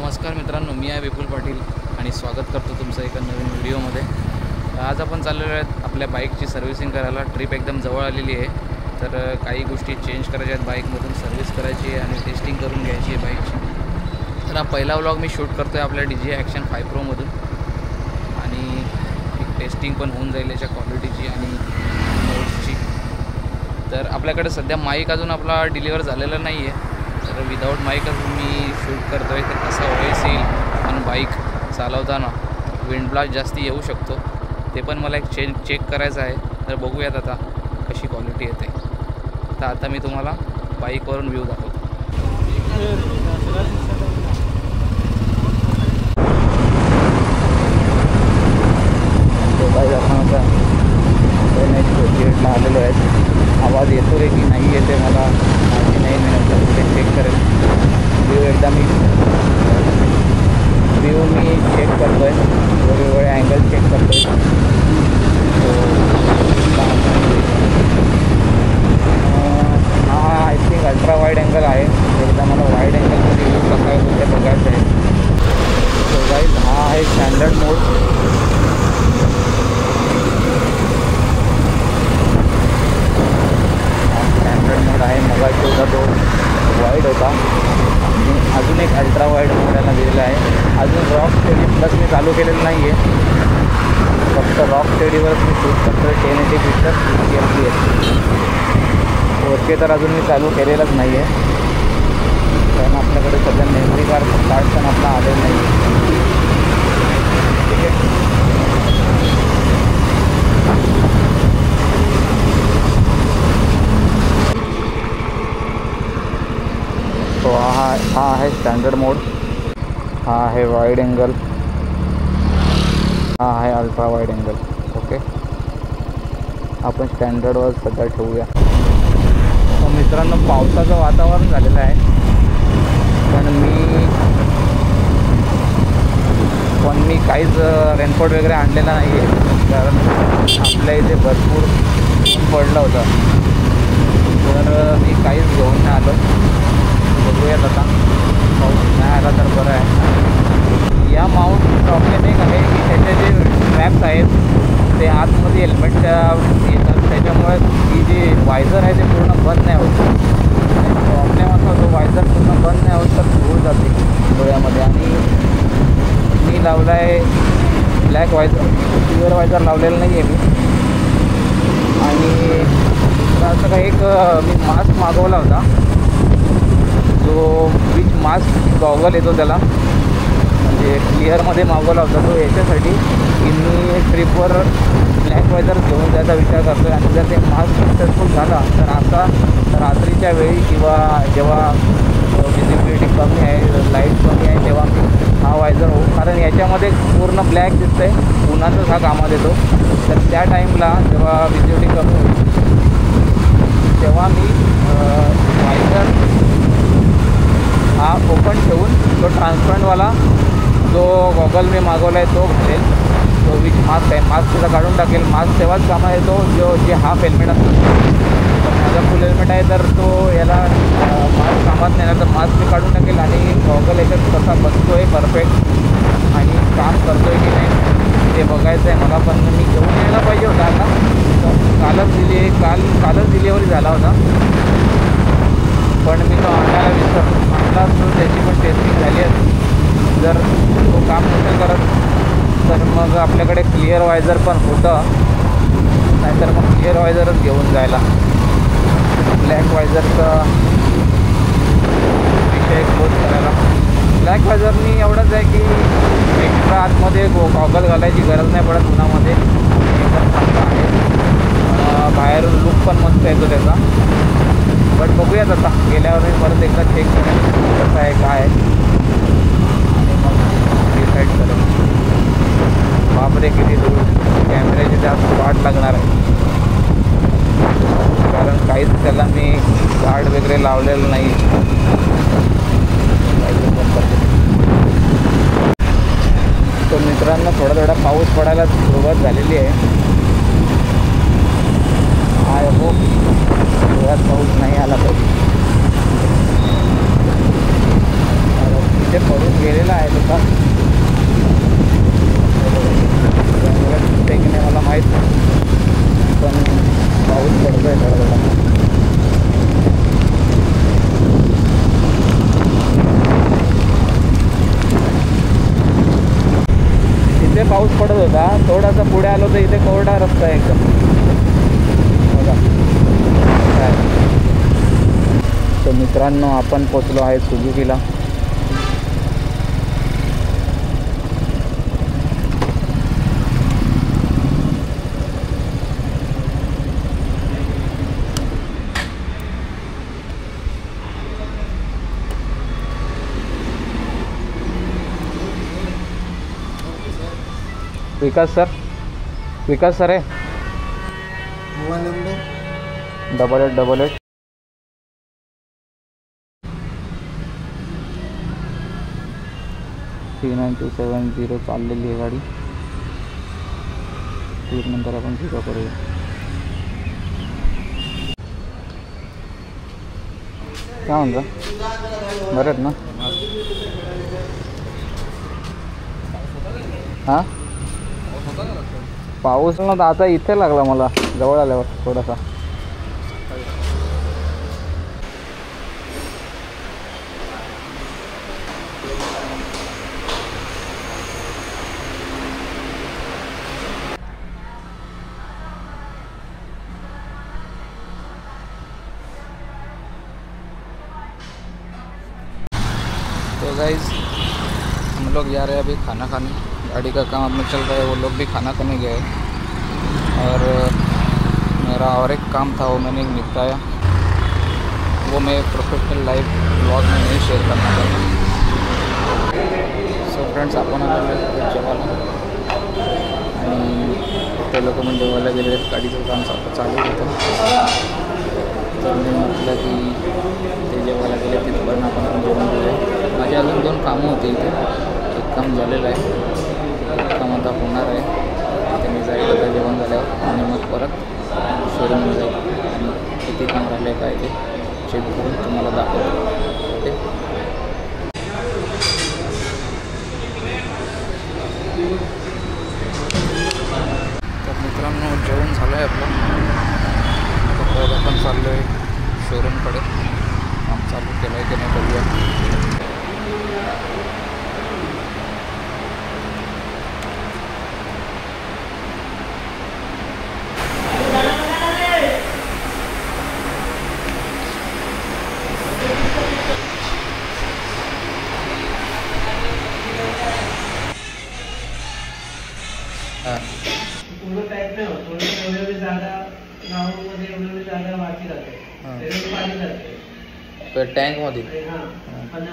नमस्कार मित्रांनो, मी आहे विपुल पाटील आणि स्वागत करतो तुमचं एका नवीन व्हिडिओमध्ये। आज आपण चाललेलो आहेत आपल्या बाईकची सर्व्हिसिंग करायला। ट्रिप एकदम जवळ आलेली आहे, तर काही गोष्टी चेंज करायच्या आहेत, बाईकमधून सर्व्हिस करायची आहे आणि टेस्टिंग करून घ्यायची आहे बाईकची। तर हा पहिला व्लॉग मी शूट करतो आहे आपल्या DJI Action 5 Pro मधून आणि एक टेस्टिंग पण होऊन जाईल याच्या क्वालिटीची आणि मोड्सची। तर आपल्याकडे सध्या माईक अजून आपला डिलिव्हर झालेला नाही आहे, तर विदाऊट माईक मी शूट करतो आहे। तर कसा वॉइस येईल आणि बाईक चालवताना विंड ब्लास्ट जास्ती येऊ शकतो, ते पण मला एक चेक करायचं आहे। तर बघूयात आता कशी क्वालिटी येते। तर आता मी तुम्हाला बाईकवरून व्ह्यू दाखवतो। आपण आता गेटला आलेलो आहे। आवाज येतो आहे की नाही येते मला माहिती नाही, मी नंतर पुढे चेक करेल। व्ह्यू एकदा मी चेक करतो आहे, वेगवेगळे अँगल चेक करतो आहे। हा I think ultra wide angle आहे, एकदा मला वाईड अँगलमध्ये व्ह्यू कसा आहे ते बघायचं आहे। सो गाईज, हा आहे स्टँडर्ड मोड। मोड आहे, मगाशी होता तो वाईड होता आणि अजून एक अल्ट्रा वाईड मोड याला दिलेला आहे। अजून रॉक स्टेडी प्लस मी चालू केलेलं नाही आहे, फक्त रॉक स्टेडीवरच मी शूट करतो आहे। 1080 पिक्चर 60 FPS 4K तर अजून मी चालू केलेलंच नाही आहे, कारण आपल्याकडे सध्या मेमरी कार्ड पण आपला आलेलं नाही आहे। ठीक आहे, तो हा आहे स्टँडर्ड मोड, हा आहे वाईड अँगल, हा आहे अल्ट्रा वाईड अँगल। ओके, आपण स्टँडर्डवर सध्या ठेवूया। तर मित्रांनो, पावसाचं वातावरण झालेलं आहे, पण मी काहीच रेनकोट वगैरे आणलेला नाही आहे, कारण आपल्या इथे भरपूर ऊन पडलं होतं, तर मी काहीच घेऊन नाही आलो। बघूयात आता, पाऊस नाही आला तर बरं आहे। या माउंट प्रॉब्लेम एक आहे की त्याचे जे स्ट्रॅप्स आहेत ते आतमध्ये हेल्मेटच्या येतात, त्याच्यामुळे ही जी वायझर आहे ते पूर्ण बंद नाही होत। प्रॉब्लेम असा होतो, वायझर पूर्ण बंद नाही होत तर धूळ जाते डोळ्यामध्ये। आणि मी लावला आहे ब्लॅक वायझर, प्युअर वायझर लावलेलं नाही आहे मी। आणि असं काही एक मी मास्क मागवला होता, जो विच मास्क गॉगल येतो त्याला, म्हणजे क्लिअरमध्ये मागवला होता तो, याच्यासाठी की मी ट्रिपवर ब्लॅक वायझर घेऊन जायचा विचार करतो आहे। आणि जर ते मास्क सक्सेसफुल झाला तर आता रात्रीच्या वेळी किंवा जेव्हा विजिबिलिटी कमी आहे, लाईट कमी आहे, तेव्हा मी हा वायझर होऊ, कारण याच्यामध्ये पूर्ण ब्लॅक दिसतं आहे, उन्हाचाच हा कामात येतो। तर त्या टाईमला जेव्हा विजिबिलिटी कमी होईल तेव्हा मी वायझर हा ओपन ठेवून तो ट्रान्सपरंटवाला जो गॉगल मी मागवला आहे तो घालेल, तो विच मास्क आहे, मास्क सुद्धा काढून टाकेल। मास्क तेव्हाच कामात येतो जे हाफ हेल्मेट असतो। तर माझा फुल हेल्मेट आहे, तर तो याला मास्क कामात नाही, तर मास्क मी काढून टाकेल आणि गॉगल याच्यात कसा बसतो आहे परफेक्ट आणि काम करतो आहे की नाही ते बघायचं आहे मला। पण मी घेऊन यायला पाहिजे होता, आता कालच डिलिव्हरी झाला होता, पण मी तो आणायला आणला असतो, त्याची पण टेस्टिंग झाली असती। जर तो काम नसेल करत तर मग आपल्याकडे क्लिअर वायझर पण होतं, नाहीतर मग क्लिअर वायझरच घेऊन जायला। ब्लॅक वायझरचा विषय क्लोज करायला ब्लॅक वायझरनी एवढंच आहे की एक्स्ट्रा आतमध्ये गॉगल घालायची गरज नाही पडत उन्हामध्ये, एकदम चांगला आहे, बाहेरून लुक पण मस्त येतो त्याचा। बट बघूयात आता, गेल्यावर मी परत एकदा चेक करेन कसं आहे काय आहे आणि मग डिसाईड करेन। बापरे किती दूर, कॅमेऱ्याची जास्त वाट लागणार आहे, कारण काहीच त्याला मी गार्ड वगैरे लावलेलं नाही। तर मित्रांनो, थोडा पाऊस पडायला सुरुवात झालेली आहे। आय होप पाऊस नाही आला पाहिजे। इथे पडून गेलेला आहे तसा, की नाही मला माहीत नाही, पण पाऊस पडतो आहे थोडा. तिथे पाऊस पडत होता, थोडासा पुढे आलो तर इथे कोरडा रस्ता आहे एकदम बघा. तर मित्रांनो, आपण पोचलो आहे सुझुकीला. विकास सर आहे. मोबाईल नंबर 8888 3970 चाललेली आहे गाडी. नंतर आपण पिकअप करूया. काय म्हणता, बरं आहेत ना? हां, पाऊस ना आता इथे लागला मला जवळ आल्यावर थोडासा. तो गाइस, हम लोग जा रहे हैं अभी खाना खाने. गाड़ी का काम अपने चल रहा है, वो लोग भी खाना खाने गए. और मेरा और एक काम था, वो मैंने निपटाया. वो मैं प्रोफेशनल लाइफ ब्लॉग में नहीं शेअर करना चाहता. सो फ्रेंड्स, आपण आलेलो जेवायला आणि ते लोक पण जेवायला गेले. गाडीचं काम चालू होतं, तर मी म्हटलं की ते जेवायला गेले तिथपर्यंत आपण जेवण केलं. माझे अजून 2 कामं होते इथे. एक काम झालेलं आहे, एक काम आता होणार आहे. ते मी जाईल आता जेवण झाल्यावर आणि मग परत शोरूमला जाईल आणि किती काम राहिलं आहे काय ते चेक करून तुम्हाला दाखवतो. ओके. तर मित्रांनो, जेवण झालं आहे आपलं. परत आपण चाललो आहे शोरूमकडे. काम चालू केलं आहे की नाही बघूया. पूर्ण टाईप नाही होत. एवढी जागा ग्राउंडमध्ये एवढी जागा वाची राहते, पाणी जाते टँकमध्ये. पण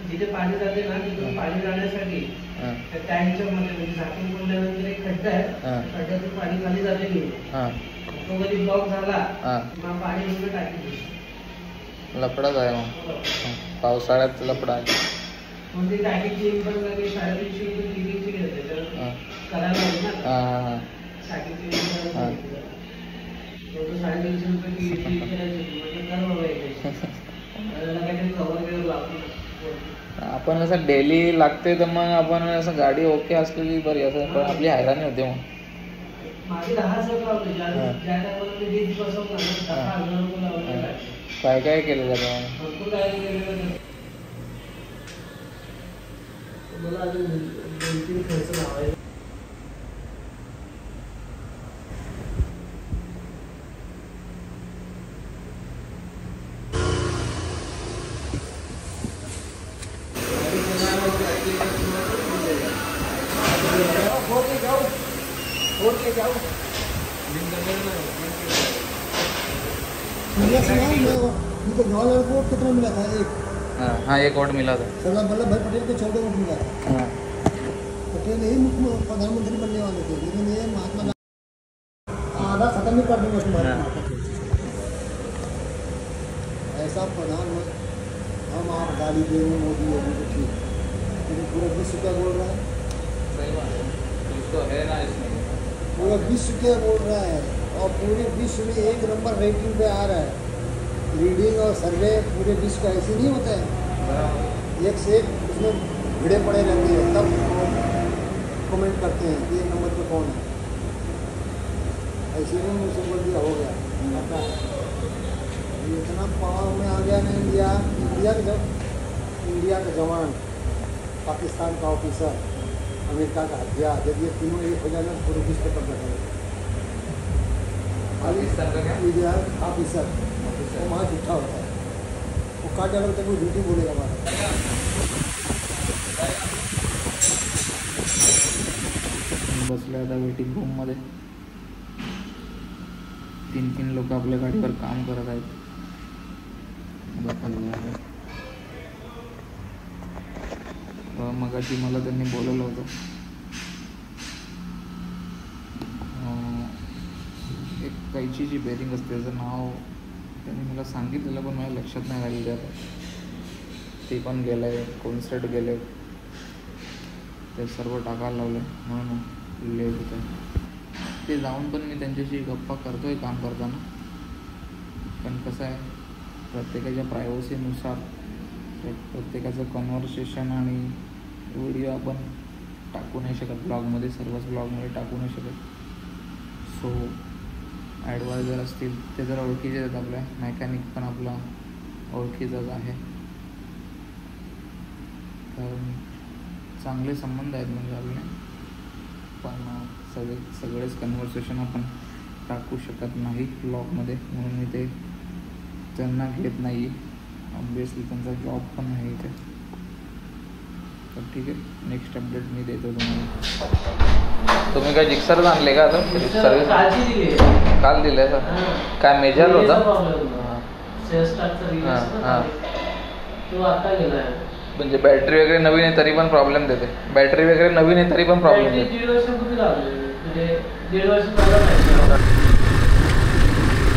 जिथे पाणी जाते ना, तिथून पाणी जाण्यासाठी त्या टँकच्या मध्ये म्हणजे झाकून पडल्यानंतर एक खड्डा आहे, खड्ड्यातून पाणी खाली जाते की तो कधी ब्लॉक झाला मग पाणी पूर्ण टाकी लफडाच आहे. मग पावसाळ्यात लफडा आहे. मग ती टाकीची पण 350 रुपये लिटरची घेते करायला हवी ना. टाकीची 350 रुपये लिटरची करायची म्हणजे काहीतरी कव्हर वगैरे लागतो. आपण असं डेली लागते तर मग आपण असं गाडी ओके असलेली बरी. असं पण आपली हैराणी होते. मग माझी 10,000 लावले. ज्या टायमाला मी 20 बसवला 10,000 रुपये लावले. काय काय केलं त्याला? भरपूर काय केलेलं. मला अजून 2-3 खर्च लावायचे. कितना मिला था? हाँ, एक वोट मिला था. सरदार वल्लभ भाई पटेल को 14 वोट मिला था. पटेल ही प्रधानमंत्री बनने वाले थे, लेकिन ये महात्मा आधा खत्म ही कर दूंगा तुम्हारे. ऐसा प्रधानमंत्री हम आप गाड़ी दे रहे मोदी योगी को ठीक, लेकिन पूरा विश्व क्या बोल रहा है? सही बात है, तो है ना इसमें. पूरा विश्व क्या बोल रहा है और पूरे विश्व में 1 नंबर रैंकिंग पे आ रहा है. रीडिंग और सर्वे पूरे विश्व का ऐसे नहीं होता है. एक से एक उसमें भिड़े पड़े रहते हैं, तब कमेंट करते हैं कि 1 नंबर पे कौन है। ऐसे ही मुझसे बोल दिया हो गया आता है। ये इतना पावर में आ गया ना इंडिया का जवान, पाकिस्तान का ऑफिसर, अमेरिका का हथियार, जब ये तीनों एक हो जाए पूरे विश्व पर बैठे पाकिस्तान का क्या? इंडिया ऑफिसर वो वहाँ झूठा होता है, वो काट डाला तक वो झूठी बोलेगा हमारा। बसले आता वेटिंग रूममध्ये 3 लोक आपल्या गाडीवर काम करत आहेत. मगाशी मला त्यांनी बोलवलं होतं. एक कैची जी बेरिंग असते त्याचं नाव त्यांनी मला सांगितलेलं पण माझ्या लक्षात नाही राहिलं आता. ते पण गेलं आहे, कॉन्सर्ट गेले, ते सर्व टाकायला लावलं म्हणून लेट होतं आहे. ते जाऊन पण मी त्यांच्याशी गप्पा करतो आहे काम करताना. पण कसं आहे, प्रत्येकाच्या प्रायव्हसीनुसार प्रत्येकाचं कन्व्हर्सेशन आणि व्हिडिओ आपण टाकू नाही शकत ब्लॉगमध्ये, सर्वच ब्लॉगमध्ये टाकू नाही शकत. सो ॲडवायझर असतील ते जरा ओळखीचे आहेत, आपल्या मेकॅनिक पण आपला ओळखीचाच आहे. कारण चांगले संबंध आहेत म्हणजे आपले, पण सगळेच कन्व्हर्सेशन आपण टाकू शकत नाही ब्लॉगमध्ये, म्हणून मी ते त्यांना घेत नाही. ऑब्वियसली त्यांचा जॉब पण नाही इथे. तर ठीक आहे, नेक्स्ट अपडेट मी देतो तुम्हाला. तुम्ही काय जिक्सरच आणले का आता सर्विस? काल दिले सर. काय मेजर होता? म्हणजे बॅटरी वगैरे नवीन आहे तरी पण प्रॉब्लेम देते. बॅटरी वगैरे नवीन आहे तरी पण प्रॉब्लेम देते.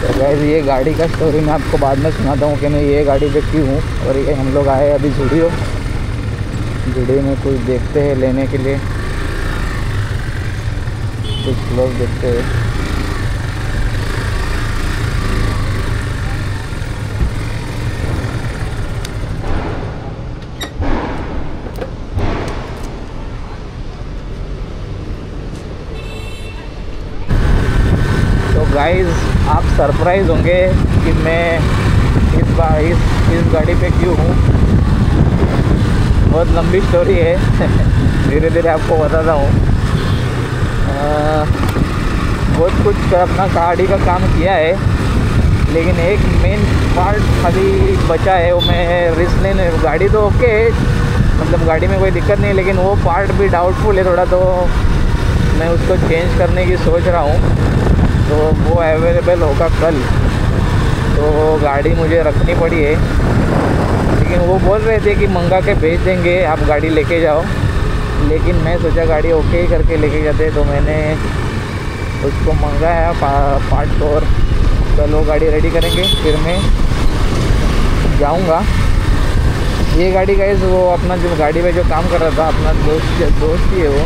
तो गाइस ये गाड़ी का स्टोरी मैं आपको बाद में सुनाता हूँ कि मैं ये गाड़ी पे क्यों हूँ. और ये हम लोग आए अभी जुड़ियो में कुछ देखते हैं लेने के लिए, कुछ लोग देखते हैं. तो गाइस आप सरप्राइज़ होंगे कि मैं इस गाड़ी पे क्यों हूँ. बहुत लंबी स्टोरी है. धीरे धीरे आपको बताता हूँ. बहुत कुछ अपना गाड़ी का काम किया है, लेकिन एक मेन पार्ट खाली बचा है, वो मैं रिस्क लेने. गाड़ी तो ओके है, मतलब गाड़ी में कोई दिक्कत नहीं है, लेकिन वो पार्ट भी डाउटफुल है थोड़ा, तो मैं उसको चेंज करने की सोच रहा हूँ. तो वो अवेलेबल होगा कल, तो गाड़ी मुझे रखनी पड़ी है. लेकिन वो बोल रहे थे कि मंगा के भेज देंगे, आप गाड़ी लेके जाओ. लेकिन मैं सोचा गाड़ी ओके ही करके लेके जाते, तो मैंने उसको मंगाया पार्ट. और कल वो गाड़ी रेडी करेंगे, फिर मैं जाऊंगा. ये गाड़ी गाइस वो अपना जो गाड़ी पे जो काम कर रहा था अपना दोस्त ही है, वो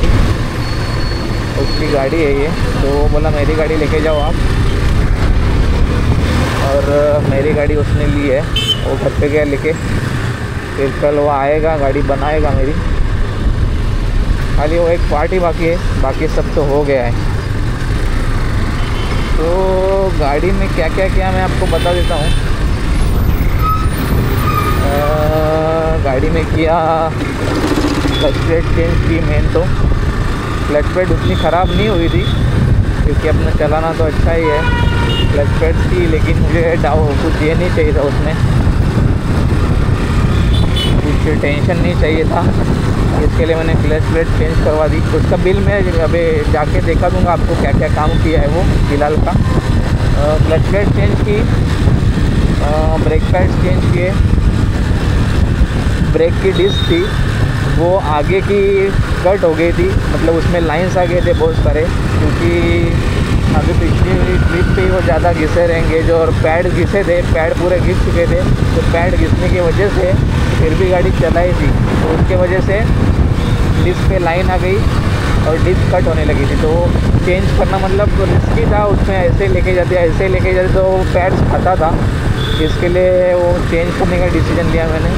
उसकी गाड़ी है ये. तो वो बोला मेरी गाड़ी लेके जाओ आप, और मेरी गाड़ी उसने ली है. वो घर पे गया लेके, फिर कल वो आएगा, गाड़ी बनाएगा मेरी. खाली वो एक पार्टी बाकी है, बाकी सब तो हो गया है. तो गाड़ी में क्या क्या किया मैं आपको बता देता हूँ. गाड़ी में किया क्लच प्लेट चेंज की. मेन तो क्लच प्लेट उतनी ख़राब नहीं हुई थी, क्योंकि अपना चलाना तो अच्छा ही है. क्लच प्लेट थी, लेकिन मुझे कुछ ये नहीं चाहिए था उसमें, कुछ टेंशन नहीं चाहिए था. इसके लिए मैंने क्लच प्लेट चेंज करवा दी. उसका बिल मैं अभी जाके देखा दूँगा आपको क्या क्या काम किया है वो फिलहाल का. क्लच प्लेट चेंज की, ब्रेक पैड्स चेंज किए. ब्रेक की डिस्क थी वो आगे की कट हो गई थी, मतलब उसमें लाइंस आ गए थे बहुत सारे, क्योंकि अभी पिछली ट्रिप पे वो ज़्यादा घिसे रहेंगे जो, और पैड घिसे थे, पैड पूरे घिस चुके थे. तो पैड घिसने की वजह से फिर भी गाड़ी चलाई थी, तो उसके वजह से डिस्क पे लाइन आ गई और डिस्क कट होने लगी थी. तो चेंज करना मतलब रिस्की था. उसमें ऐसे लेके जाते तो पैड्स खाता था. इसके लिए वो चेंज करने का डिसीजन लिया मैंने.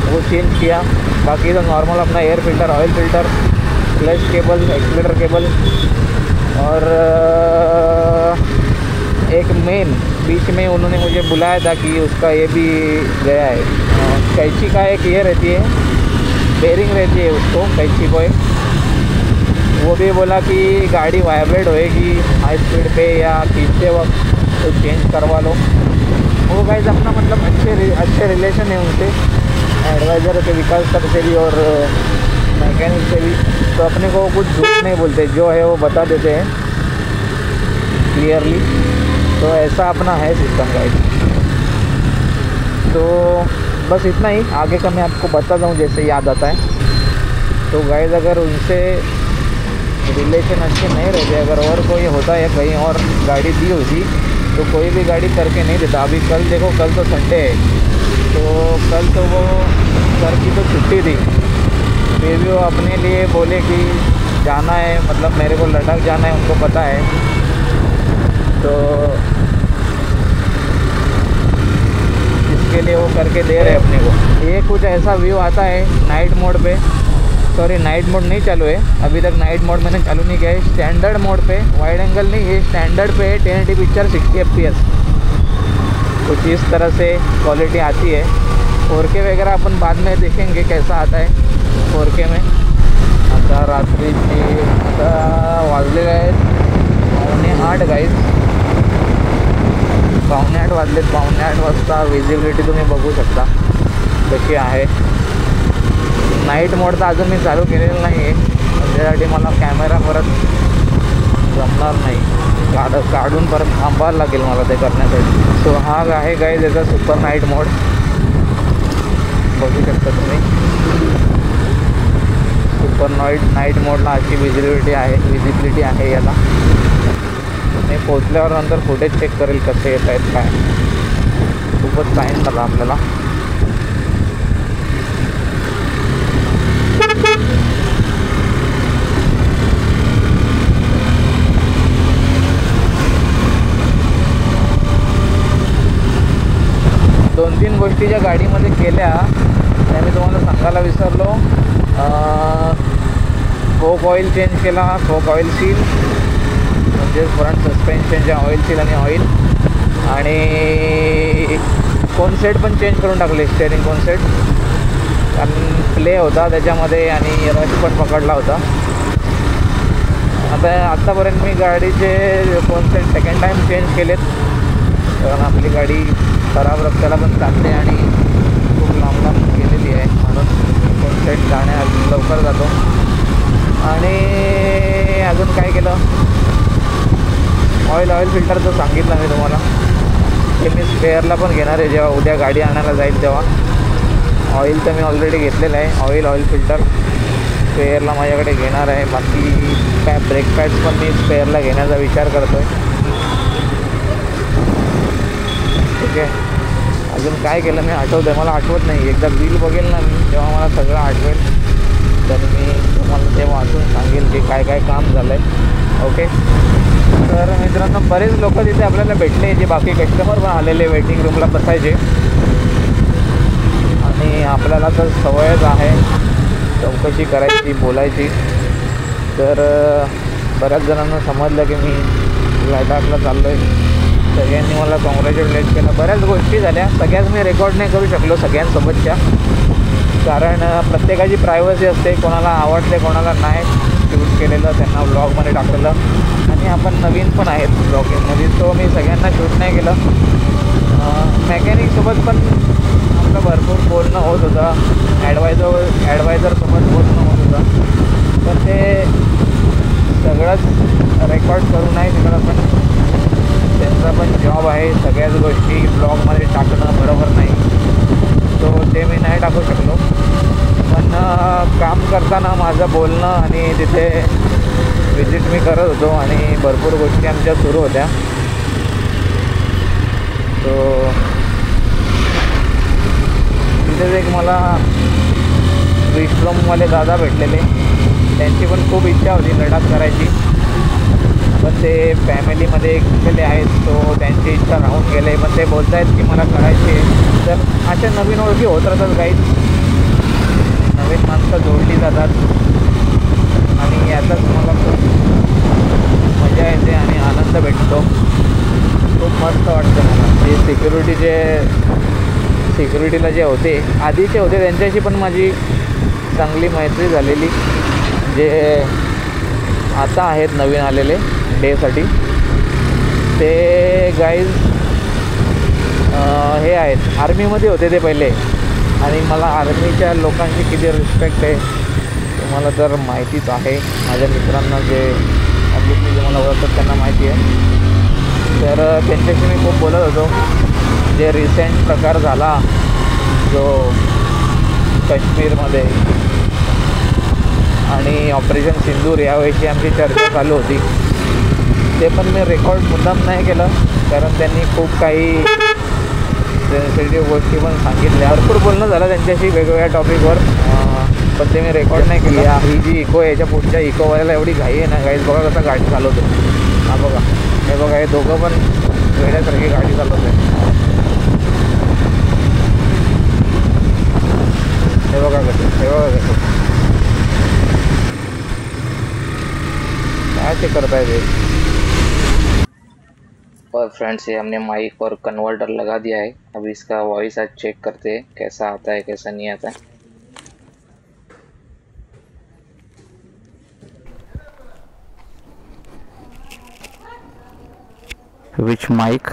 वो चेंज किया। बाकी तो नॉर्मल अपना air filter, oil filter, clutch cable, accelerator cable और एक मेन बीच में उन्होंने मुझे बुलाया था कि उसका ये भी गया है। कैंची का एक ये रहती है, बेरिंग रहती है उसको, कैंची को एक, वो भी बोला कि गाड़ी वाइब्रेट होएगी हाई स्पीड पे या खींचते वक्त, तो चेंज करवा लो। वो गाइस अपना मतलब अच्छे रिलेशन है उनसे, एडवाइज़र के विकास सर से भी और मैकेनिक से भी, तो अपने को कुछ झूठ नहीं बोलते, जो है वो बता देते हैं क्लियरली। तो ऐसा अपना है सिस्टम गाइस। तो बस इतना ही, आगे का मैं आपको बताता हूँ जैसे याद आता है। तो गाइस अगर उनसे रिलेशन अच्छे नहीं रहते, अगर और कोई होता है कहीं और गाड़ी दी होती तो कोई भी गाड़ी करके नहीं देता। अभी कल देखो, कल तो संडे है, तो कल तो वो सर की तो छुट्टी थी, फिर भी वो अपने लिए बोले कि जाना है, मतलब मेरे को लद्दाख जाना है, उनको पता है। तो इसके लिए वो करके दे रहे अपने को। ये कुछ ऐसा व्यू आता है नाइट मोड पे, सॉरी नाइट मोड नहीं चालू है अभी तक, नाइट मोड मैंने चालू नहीं किया है। स्टैंडर्ड मोड पे, वाइड एंगल नहीं, ये स्टैंडर्ड पे 1080 पिक्चर 60 fps, कुछ इस तरह से क्वालिटी आती है। 4K वगैरह अपन बाद में देखेंगे कैसा आता है 4K में। आता रात्रीचे आता वाजलेले आहेत 7:45 गाईज, 7:45 वाजलेत। 7:45 वाजता विजिबिलिटी तुम्ही बघू शकता कशी आहे। नाईट मोड तर अजून मी चालू केलेलं नाही आहे, त्यासाठी मला कॅमेरा परत जमणार नाही, काढून परत थांबायला लागेल मला ते करण्यासाठी। सो हा आहे गाईज याचा सुपर नाईट मोड, बघू शकता तुम्ही। सुपर नाईट मोडला अशी विजिबिलिटी आहे याला। मी पोचल्यावर नंतर फुटेज चेक करेल कसे येत आहेत काय। खूपच टाईम झाला आपल्याला। दोन तीन गोष्टी ज्या गाडीमध्ये केल्या त्या मी तुम्हाला सांगायला विसरलो। फोक ऑइल चेंज केला, फोक ऑइल सील म्हणजे फ्रंट सस्पेन्शनच्या ऑइल सील आणि ऑइल, आणि कोन सेट पण चेंज करून टाकले, स्टेअरिंग कोन सेट, कारण प्ले होता त्याच्यामध्ये आणि रश पण पकडला होता। आत्तापर्यंत मी गाडीचे कोन सेट सेकंड टाईम चेंज केलेत, कारण आपली गाडी खराब रस्त्याला पण चालते आणि खूप लांब गेलेली आहे, म्हणून कोन सेट लवकर जातो। आणि अजून काय केलं, ऑइल फिल्टरचं सांगितलं मी तुम्हाला, ते मी स्पेअरला पण घेणार आहे जेव्हा उद्या गाडी आणायला जाईल तेव्हा। ऑइल तर मी ऑलरेडी घेतलेलं आहे, ऑइल फिल्टर स्पेअरला माझ्याकडे घेणार आहे। बाकी काय ब्रेक पॅड्स पण मी स्पेअरला घेण्याचा विचार करतो आहे। ठीक आहे, अजून काय केलं मी आठवतं आहे, मला आठवत नाही, एकदा बिल बघेल ना मी तेव्हा मला सगळं आठवेल, तर मी तुम्हाला ते वाचून सांगेल की काय काय काम झालं आहे। ओके, तर मित्रांनो बरेच लोक तिथे आपल्याला भेटले, जे बाकी कस्टमर पण आलेले वेटिंग रूमला बसायचे, आणि आपल्याला तर सवयच आहे चौकशी करायची, बोलायची। तर बऱ्याच जणांना समजलं की मी लडाखला चाललो आहे, सगळ्यांनी मला कॉंग्रॅच्युलेट केलं। बऱ्याच गोष्टी झाल्या, सगळ्याच मी रेकॉर्ड नाही करू शकलो सगळ्यांसोबतच्या, कारण प्रत्येकाची प्रायव्हसी असते, कोणाला आवडते कोणाला नाही, शूट केलेलं त्यांना ब्लॉगमध्ये टाकलेलं, आणि आपण नवीन पण आहेत ब्लॉगिंगमध्ये, तो मी सगळ्यांना शूट नाही केलं। मेकॅनिकसोबत पण आपलं भरपूर बोलणं होत होतं, ॲडवायझरसोबत बोलणं होत होतं, पण ते सगळंच रेकॉर्ड करू नाही शकत, पण त्यांचा पण जॉब आहे, सगळ्याच गोष्टी ब्लॉगमध्ये टाकणं बरोबर नाही, तो ते मी नाही टाकू शकलो। पण काम करताना माझं बोलणं आणि तिथे विजिट मी करत होतो, आणि भरपूर गोष्टी आमच्या सुरू होत्या। तो तिथेच एक मला विश्रमवाले दादा भेटलेले, त्यांची पण खूप इच्छा होती लडाख करायची, पण ते फॅमिलीमध्ये गेलेले आहेत, तो त्यांची इच्छा राहून गेले, पण ते बोलत आहेत की मला करायची आहे। तर अशा नवीन ओळखी होत राहतात गाईज, नवीन माणसं जोडली जातात आणि याचाच मला खूप मजा येते आणि आनंद भेटतो. खूप मस्त वाटतं मला. जे सिक्युरिटीला जे होते आधीचे होते त्यांच्याशी पण माझी चांगली मैत्री झालेली. जे आता आहेत नवीन आलेले डेसाठी ते गाईज हे आहेत आर्मीमध्ये होते ते पहिले. आणि मला आर्मीच्या लोकांची किती रिस्पेक्ट आहे तुम्हाला तर माहितीच आहे. माझ्या मित्रांना जे ऑब्वियसली जे मला ओळखतात त्यांना माहिती आहे. तर त्यांच्याशी मी खूप बोलत होतो. जे रिसेंट प्रकार झाला जो काश्मीरमध्ये आणि ऑपरेशन सिंदूर यावेळी आमची चर्चा चालू होती. ते पण मी रेकॉर्ड मुद्दाम नाही केलं कारण त्यांनी खूप काही सेन्सिटिव्ह गोष्टी पण सांगितल्या. भरपूर बोलणं झालं त्यांच्याशी वेगवेगळ्या टॉपिकवर, पण ते मी रेकॉर्ड नाही केलं. ही जी इको आहे याच्या पुढच्या इकोवाल्याला एवढी घाई आहे ना गाईज. बघा कसं गाडी चालवतो. हा बघा, हे बघा, हे दोघं पण वेड्यासारखी गाडी चालवत आहे. हे बघा कसं, हे बघा कसं क्या करता है। और फ्रेंड्स ये हमने माइक और कन्वर्टर लगा दिया है. अभी इसका वॉइस आज चेक करते हैं कैसा आता है कैसा नहीं आता है. विच माइक,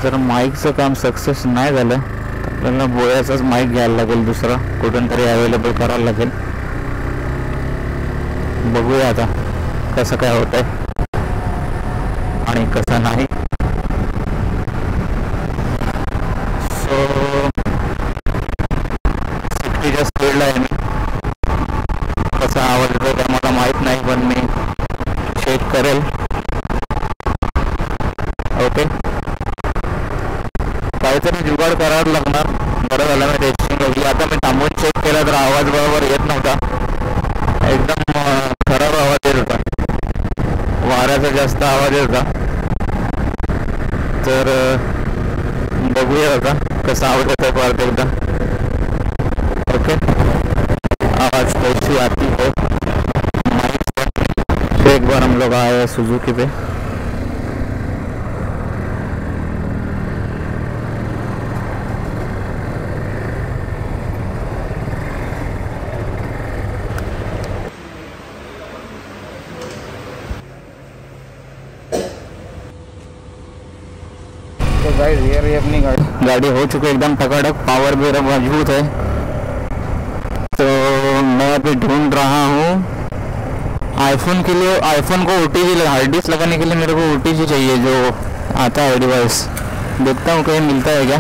जर माईकचं काम सक्सेस नाही झालं तर आपल्याला बोयाचाच माईक घ्यायला लागेल. दुसरा कुठून तरी अवेलेबल करायला लागेल. बघूया आता कसं काय होत आहे आणि कसं नाही. सो 60च्या स्पीडला आहे मी. कसा आवाज येतो ते मला माहीत नाही पण मी चेक करेल. ओके, काहीतरी जुगाड करावं लागणार. बरं झालं मी टेस्टिंग केली. आता मी थांबून चेक केला तर आवाज बरोबर येत नव्हता. एकदम खराब आवाज येत होता. वाऱ्याचा जास्त आवाज येत होता. तर बघूया आता कसा आवाज येतो परत एकदा. ओके, आवाज कैसी आती है. एक बार हम लोग आए सुजुकी पे. तो गाइस ये अपनी गाड़ी हो चुकी है एकदम टकाटक. पावर भी मजबूत है. तो मैं अभी ढूंढ रहा हूँ आईफोन के लिए. आईफोन को OTG हार्ड डिस्क लगाने के लिए मेरे को OTG चाहिए जो आता है डिवाइस. देखता हूँ कहीं मिलता है क्या.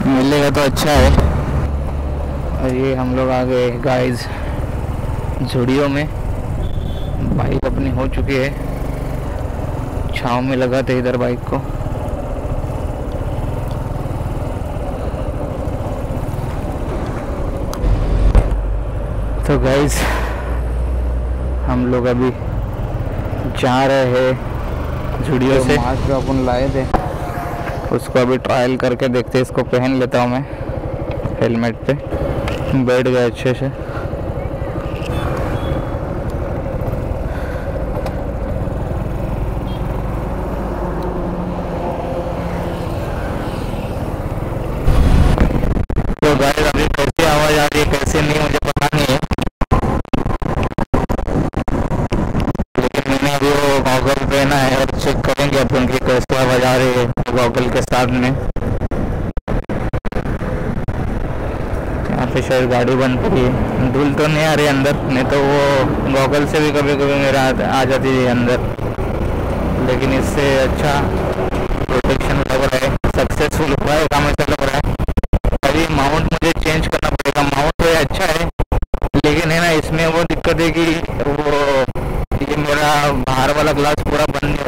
मिलेगा तो अच्छा है. और ये हम लोग आ गए गाइस झुड़ियों में. बाइक अपनी हो चुकी है. छाँव में लगाते इधर बाइक को. तो गाइस हम लोग अभी जा रहे हैं झुड़ियों से. मास्क अपन लाए थे उसको अभी ट्रायल करके देखते. इसको पहन लेता हूँ मैं हेलमेट पे. बैठ गया अच्छे से. तो गाइस अभी कैसी आवाज़ आ रही है कैसे नहीं मुझे पता नहीं है. गॉगल पहना है और चेक करेंगे अपन की कैसे आवाज आ रही है गॉगल के साथ में. यहाँ पे शायद गाड़ी बंद पड़ी है. धूल तो नहीं आ रही अंदर, नहीं तो वो गॉगल से भी कभी कभी मेरा आ जाती है अंदर. लेकिन इससे अच्छा प्रोटेक्शन लग रहा है. सक्सेसफुल हुआ है काम ऐसा लग रहा है. अभी माउंट मुझे चेंज करना पड़ेगा. माउंट तो अच्छा है लेकिन है ना इसमें वो दिक्कत है कि वो ये मेरा बाहर वाला ग्लास पूरा बंद नहीं